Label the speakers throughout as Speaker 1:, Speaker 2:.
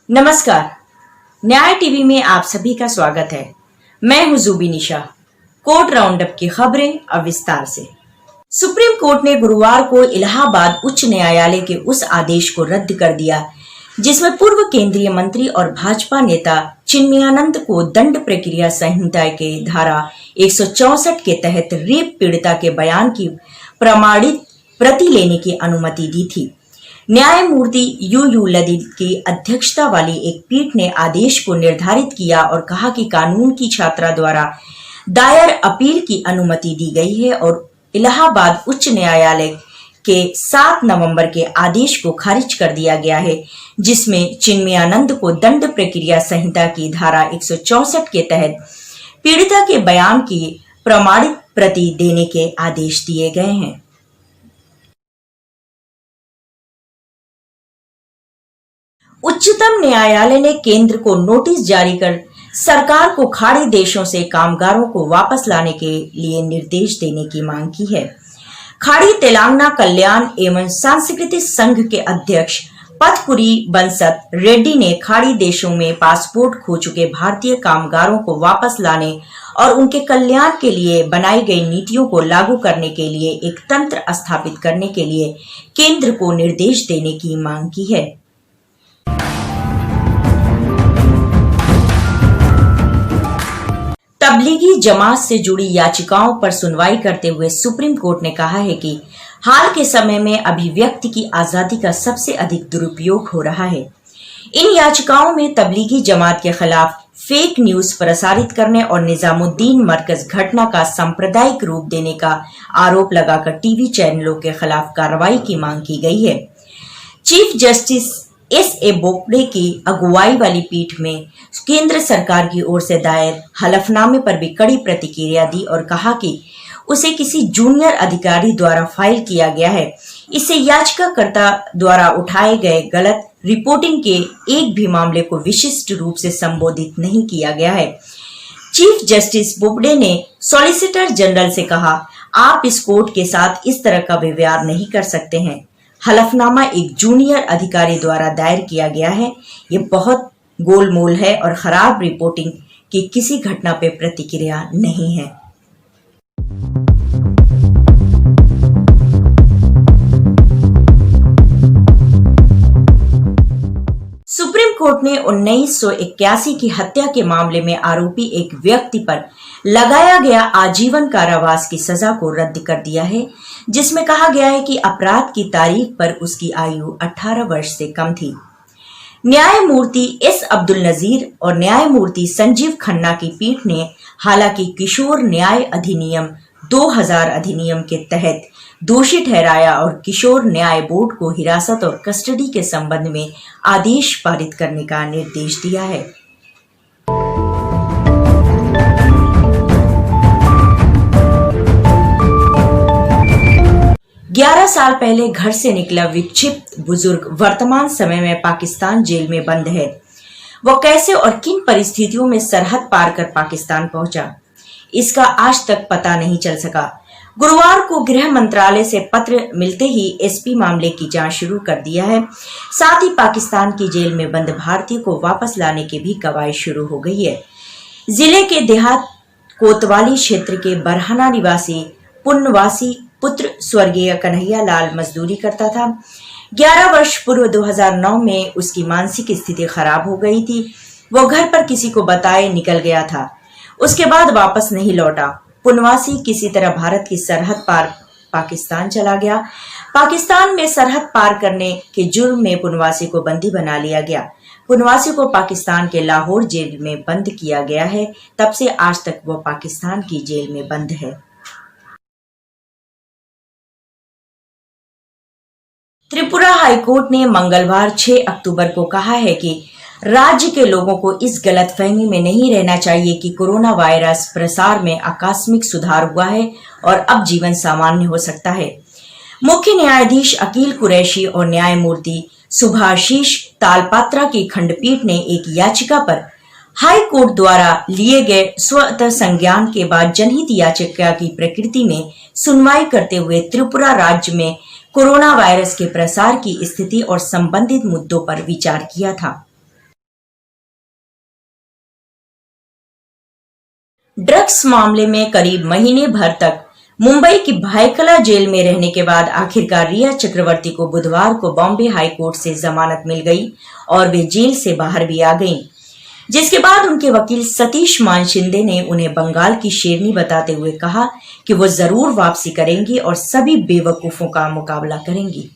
Speaker 1: नमस्कार। न्याय टीवी में आप सभी का स्वागत है। मैं हूं जुबी निशा। कोर्ट राउंडअप की खबरें अब विस्तार से। सुप्रीम कोर्ट ने गुरुवार को इलाहाबाद उच्च न्यायालय के उस आदेश को रद्द कर दिया जिसमें पूर्व केंद्रीय मंत्री और भाजपा नेता चिन्मयानंद को दंड प्रक्रिया संहिता के धारा 164 के तहत रेप पीड़िता के बयान की प्रमाणित प्रति लेने की अनुमति दी थी। न्यायमूर्ति यू ललित की अध्यक्षता वाली एक पीठ ने आदेश को निर्धारित किया और कहा कि कानून की छात्रा द्वारा दायर अपील की अनुमति दी गई है और इलाहाबाद उच्च न्यायालय के 7 नवंबर के आदेश को खारिज कर दिया गया है जिसमें चिन्मयानंद को दंड प्रक्रिया संहिता की धारा 164 के तहत पीड़िता के बयान की प्रमाणित प्रति देने के आदेश दिए गए हैं। उच्चतम न्यायालय ने केंद्र को नोटिस जारी कर सरकार को खाड़ी देशों से कामगारों को वापस लाने के लिए निर्देश देने की मांग की है। खाड़ी तेलंगाना कल्याण एवं सांस्कृतिक संघ के अध्यक्ष पथपुरी बंसत रेड्डी ने खाड़ी देशों में पासपोर्ट खो चुके भारतीय कामगारों को वापस लाने और उनके कल्याण के लिए बनाई गई नीतियों को लागू करने के लिए एक तंत्र स्थापित करने के लिए केंद्र को निर्देश देने की मांग की है। तबलीगी जमात से जुड़ी याचिकाओं पर सुनवाई करते हुए सुप्रीम कोर्ट ने कहा है कि हाल के समय में अभिव्यक्ति की आजादी का सबसे अधिक दुरुपयोग हो रहा है। इन याचिकाओं में तबलीगी जमात के खिलाफ फेक न्यूज प्रसारित करने और निजामुद्दीन मरकज घटना का सांप्रदायिक रूप देने का आरोप लगाकर टीवी चैनलों के खिलाफ कार्रवाई की मांग की गई है। Chief justice एस.ए. बोबडे की अगुवाई वाली पीठ में केंद्र सरकार की ओर से दायर हलफनामे पर भी कड़ी प्रतिक्रिया दी और कहा कि उसे किसी जूनियर अधिकारी द्वारा फाइल किया गया है। इससे याचिकाकर्ता द्वारा उठाए गए गलत रिपोर्टिंग के एक भी मामले को विशिष्ट रूप से संबोधित नहीं किया गया है। चीफ जस्टिस बोबडे ने सॉलिसिटर जनरल से कहा, आप इस कोर्ट के साथ इस तरह का व्यवहार नहीं कर सकते हैं। हलफनामा एक जूनियर अधिकारी द्वारा दायर किया गया है। ये बहुत गोलमोल है और खराब रिपोर्टिंग की किसी घटना पे प्रतिक्रिया नहीं है। सुप्रीम कोर्ट ने 1981 की हत्या के मामले में आरोपी एक व्यक्ति पर लगाया गया आजीवन कारावास की सजा को रद्द कर दिया है, जिसमें कहा गया है कि अपराध की तारीख पर उसकी आयु 18 वर्ष से कम थी। न्यायमूर्ति एस अब्दुल नजीर और न्यायमूर्ति संजीव खन्ना की पीठ ने हालांकि किशोर न्याय अधिनियम 2000 अधिनियम के तहत दोषी ठहराया और किशोर न्याय बोर्ड को हिरासत और कस्टडी के संबंध में आदेश पारित करने का निर्देश दिया है। ग्यारह साल पहले घर से निकला विक्षिप्त बुजुर्ग वर्तमान समय में पाकिस्तान जेल में बंद है। वो कैसे और किन परिस्थितियों में सरहद पार कर पाकिस्तान पहुंचा, इसका आज तक पता नहीं चल सका। गुरुवार को गृह मंत्रालय से पत्र मिलते ही एसपी मामले की जांच शुरू कर दिया है। साथ ही पाकिस्तान की जेल में बंद भारतीय को वापस लाने की भी कवायद शुरू हो गई है। जिले के देहात कोतवाली क्षेत्र के बरहाना निवासी पुनवासी पुत्र स्वर्गीय कन्हैया लाल मजदूरी करता था। 11 वर्ष पूर्व 2009 में उसकी मानसिक स्थिति खराब हो गई थी। वो घर पर किसी को बताए निकल गया था। उसके बाद वापस नहीं लौटा। पुनवासी किसी तरह भारत की सरहद पार पाकिस्तान चला गया। पाकिस्तान में सरहद पार करने के जुर्म में पुनवासी को बंदी बना लिया गया। पुनवासी को पाकिस्तान के लाहौर जेल में बंद किया गया है। तब से आज तक वो पाकिस्तान की जेल में बंद है। त्रिपुरा हाईकोर्ट ने मंगलवार 6 अक्टूबर को कहा है कि राज्य के लोगों को इस गलतफहमी में नहीं रहना चाहिए कि कोरोना वायरस प्रसार में आकस्मिक सुधार हुआ है और अब जीवन सामान्य हो सकता है। मुख्य न्यायाधीश अकील कुरैशी और न्यायमूर्ति सुभाशीष तालपात्रा की खंडपीठ ने एक याचिका पर हाई कोर्ट द्वारा लिए गए स्वतः संज्ञान के बाद जनहित याचिका की प्रकृति में सुनवाई करते हुए त्रिपुरा राज्य में कोरोना वायरस के प्रसार की स्थिति और संबंधित मुद्दों पर विचार किया था। ड्रग्स मामले में करीब महीने भर तक मुंबई की भायखला जेल में रहने के बाद आखिरकार रिया चक्रवर्ती को बुधवार को बॉम्बे हाई कोर्ट से जमानत मिल गई और वे जेल से बाहर भी आ गईं, जिसके बाद उनके वकील सतीश मान शिंदे ने उन्हें बंगाल की शेरनी बताते हुए कहा कि वो जरूर वापसी करेंगी और सभी बेवकूफों का मुकाबला करेंगी।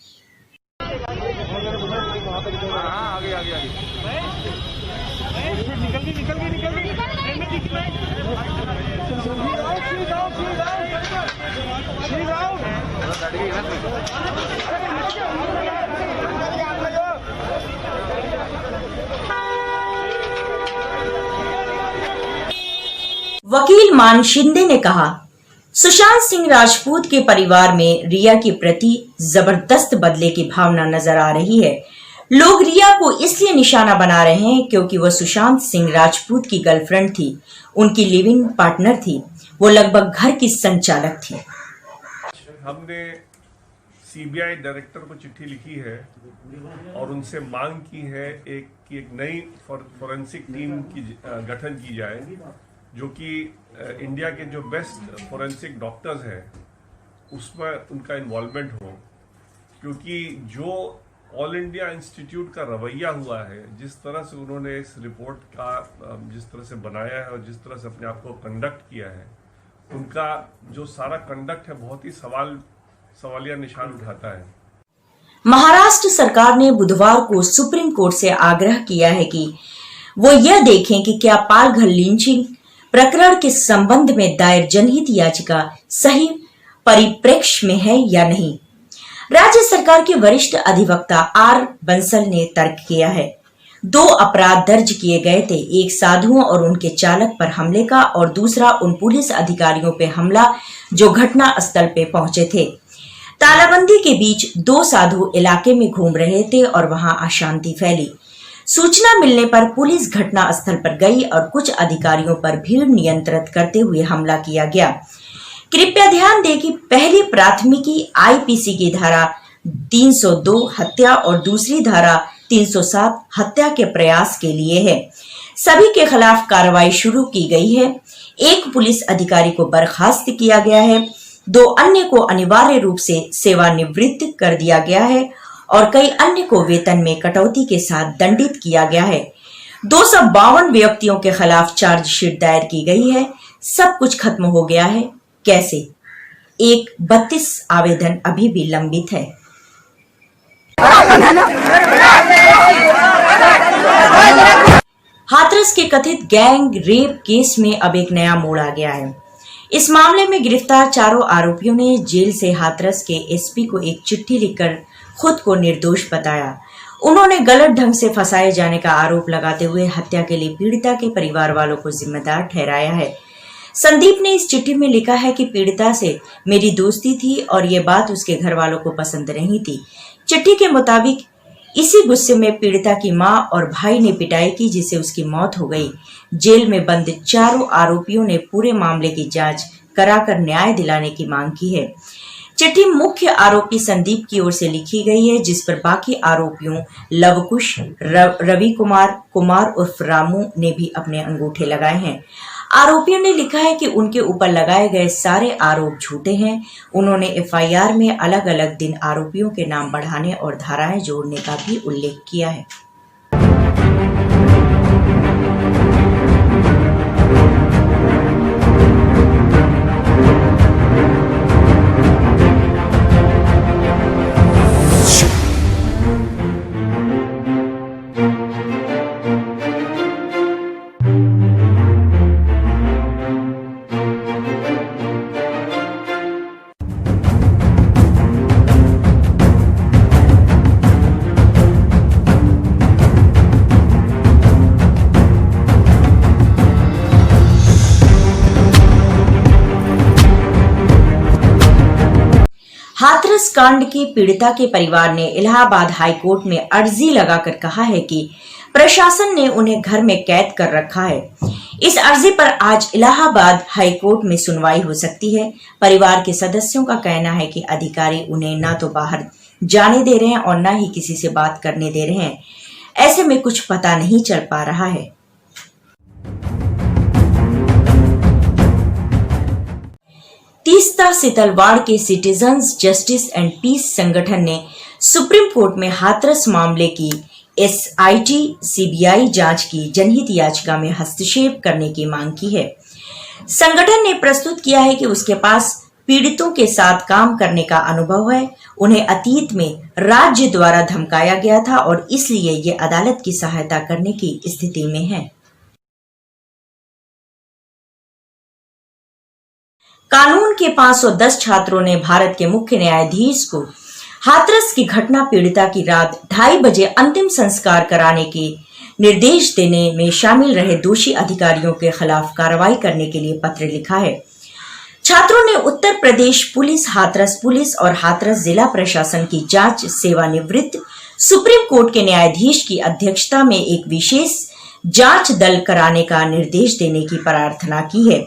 Speaker 1: वकील मान शिंदे ने कहा, सुशांत सिंह राजपूत के परिवार में रिया के प्रति जबरदस्त बदले की भावना नजर आ रही है। लोग रिया को इसलिए निशाना बना रहे हैं क्योंकि वह सुशांत सिंह राजपूत की गर्लफ्रेंड थी, उनकी लिविंग पार्टनर थी, वो लगभग घर की संचालक थी।
Speaker 2: हमने सीबीआई डायरेक्टर को चिट्ठी लिखी है और उनसे मांग की है कि एक नई फॉरेंसिक टीम की गठन की जाए, जो कि इंडिया के जो बेस्ट फॉरेंसिक डॉक्टर्स हैं उसमें उनका इन्वॉल्वमेंट हो, क्योंकि जो ऑल इंडिया इंस्टीट्यूट का रवैया हुआ है, जिस तरह से उन्होंने इस रिपोर्ट का जिस तरह से बनाया है और जिस तरह से अपने आप को कंडक्ट किया है, उनका जो सारा कंडक्ट है बहुत ही सवालिया निशान उठाता है।
Speaker 1: महाराष्ट्र सरकार ने बुधवार को सुप्रीम कोर्ट से आग्रह किया है कि वो यह देखें कि क्या पालघर लिंचिंग प्रकरण के संबंध में दायर जनहित याचिका सही परिप्रेक्ष्य में है या नहीं। राज्य सरकार के वरिष्ठ अधिवक्ता आर बंसल ने तर्क किया है। 2 अपराध दर्ज किए गए थे, एक साधुओं और उनके चालक पर हमले का और दूसरा उन पुलिस अधिकारियों पे हमला जो घटना स्थल पे पहुंचे थे। तालाबंदी के बीच 2 साधु इलाके में घूम रहे थे और वहां अशांति फैली। सूचना मिलने पर पुलिस घटना स्थल पर गई और कुछ अधिकारियों पर भीड़ नियंत्रित करते हुए हमला किया गया। कृपया ध्यान दें कि पहली प्राथमिकी आईपीसी की धारा 302 हत्या और दूसरी धारा 307 हत्या के प्रयास के लिए है। सभी के खिलाफ कार्रवाई शुरू की गई है। एक पुलिस अधिकारी को बर्खास्त किया गया है, 2 अन्य को अनिवार्य रूप से सेवानिवृत्त कर दिया गया है और कई अन्य को वेतन में कटौती के साथ दंडित किया गया है। 252 व्यक्तियों के खिलाफ चार्जशीट दायर की गई है। सब कुछ खत्म हो गया है। कैसे? एक 32 आवेदन अभी भी लंबित है। हाथरस के कथित गैंग रेप केस में अब एक नया मोड़ आ गया है। इस मामले में गिरफ्तार 4 आरोपियों ने जेल से हाथरस के एसपी को एक चिट्ठी लिखकर खुद को निर्दोष बताया। उन्होंने गलत ढंग से फंसाए जाने का आरोप लगाते हुए हत्या के लिए पीड़िता के परिवार वालों को जिम्मेदार ठहराया है। संदीप ने इस चिट्ठी में लिखा है कि पीड़िता से मेरी दोस्ती थी और ये बात उसके घर वालों को पसंद नहीं थी। चिट्ठी के मुताबिक इसी गुस्से में पीड़िता की मां और भाई ने पिटाई की, जिससे उसकी मौत हो गई। जेल में बंद 4 आरोपियों ने पूरे मामले की जांच कराकर न्याय दिलाने की मांग की है। चिट्ठी मुख्य आरोपी संदीप की ओर से लिखी गई है, जिस पर बाकी आरोपियों लवकुश, रवि कुमार उर्फ रामू ने भी अपने अंगूठे लगाए हैं। आरोपियों ने लिखा है कि उनके ऊपर लगाए गए सारे आरोप झूठे हैं। उन्होंने एफआईआर में अलग अलग दिन आरोपियों के नाम बढ़ाने और धाराएं जोड़ने का भी उल्लेख किया है। हाथरस कांड की पीड़िता के परिवार ने इलाहाबाद हाईकोर्ट में अर्जी लगाकर कहा है कि प्रशासन ने उन्हें घर में कैद कर रखा है। इस अर्जी पर आज इलाहाबाद हाईकोर्ट में सुनवाई हो सकती है। परिवार के सदस्यों का कहना है कि अधिकारी उन्हें न तो बाहर जाने दे रहे हैं और न ही किसी से बात करने दे रहे हैं। ऐसे में कुछ पता नहीं चल पा रहा है। तीस्ता सितलवाड़ के सिटीजन्स जस्टिस एंड पीस संगठन ने सुप्रीम कोर्ट में हाथरस मामले की एसआईटी सीबीआई जांच की जनहित याचिका में हस्तक्षेप करने की मांग की है। संगठन ने प्रस्तुत किया है कि उसके पास पीड़ितों के साथ काम करने का अनुभव है, उन्हें अतीत में राज्य द्वारा धमकाया गया था और इसलिए ये अदालत की सहायता करने की स्थिति में है। कानून के 510 छात्रों ने भारत के मुख्य न्यायाधीश को हाथरस की घटना पीड़िता की रात 2:30 बजे अंतिम संस्कार कराने के निर्देश देने में शामिल रहे दोषी अधिकारियों के खिलाफ कार्रवाई करने के लिए पत्र लिखा है। छात्रों ने उत्तर प्रदेश पुलिस, हाथरस पुलिस और हाथरस जिला प्रशासन की जांच सेवानिवृत्त सुप्रीम कोर्ट के न्यायाधीश की अध्यक्षता में एक विशेष जांच दल कराने का निर्देश देने की प्रार्थना की है।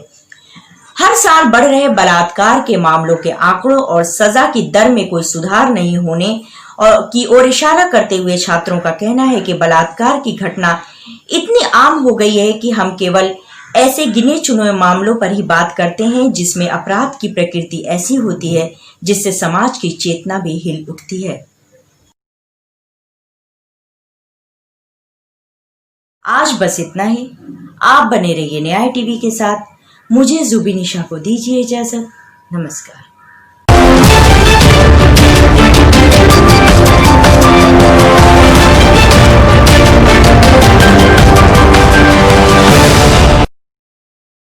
Speaker 1: हर साल बढ़ रहे बलात्कार के मामलों के आंकड़ों और सजा की दर में कोई सुधार नहीं होने की ओर इशारा करते हुए छात्रों का कहना है कि बलात्कार की घटना इतनी आम हो गई है कि हम केवल ऐसे गिने चुने मामलों पर ही बात करते हैं जिसमें अपराध की प्रकृति ऐसी होती है जिससे समाज की चेतना भी हिल उठती है। आज बस इतना ही। आप बने रहिए न्याय टीवी के साथ। मुझे जुबी निशा को दीजिए इजाजत। नमस्कार।